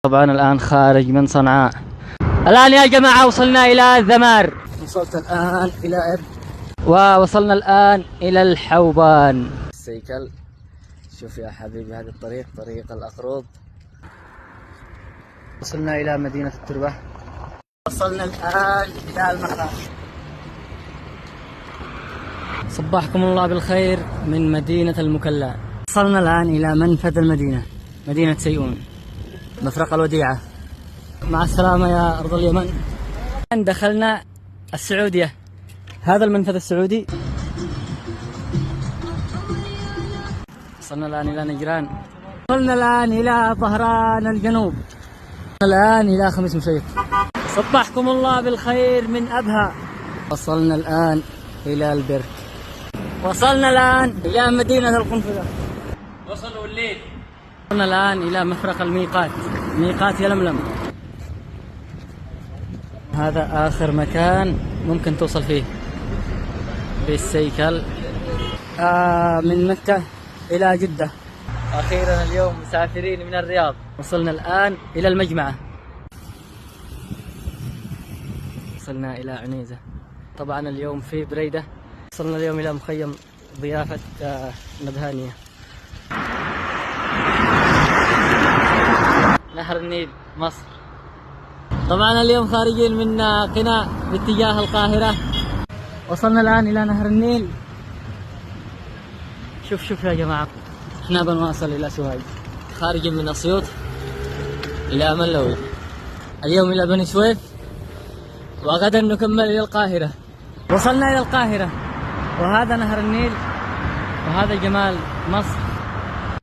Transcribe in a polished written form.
طبعا الآن خارج من صنعاء. الآن يا جماعة وصلنا إلى الذمار. وصلت الآن إلى ووصلنا الآن إلى الحوبان. السيكل. شوف يا حبيبي هذا الطريق طريق الأقروض. وصلنا إلى مدينة التربة. وصلنا الآن إلى المخرج. صبحكم الله بالخير من مدينة المكلا. وصلنا الآن إلى منفذ المدينة، مدينة سيئون، مفرق الوديعة. مع السلامة يا أرض اليمن. دخلنا السعودية، هذا المنفذ السعودي. وصلنا الآن إلى نجران. وصلنا الآن إلى طهران الجنوب. الآن إلى خميس مشيط. صبحكم الله بالخير من أبها. وصلنا الآن إلى البرك. وصلنا الآن إلى مدينة القنفذة. وصلوا الليل. وصلنا الآن إلى مفرق الميقات، ميقات يلملم. هذا آخر مكان ممكن توصل فيه بالسيكل من مكة إلى جدة. أخيرا اليوم مسافرين من الرياض. وصلنا الآن إلى المجمعة. وصلنا إلى عنيزة. طبعا اليوم في بريدة. وصلنا اليوم إلى مخيم ضيافة نبهانية. نهر النيل مصر. طبعا اليوم خارجين من قنا باتجاه القاهرة. وصلنا الآن إلى نهر النيل. شوف يا جماعة، احنا بنواصل إلى سوهاج. خارجين من أسيوط إلى ملوي، اليوم إلى بني سويف، وغدا نكمل إلى القاهرة. وصلنا إلى القاهرة، وهذا نهر النيل، وهذا جمال مصر.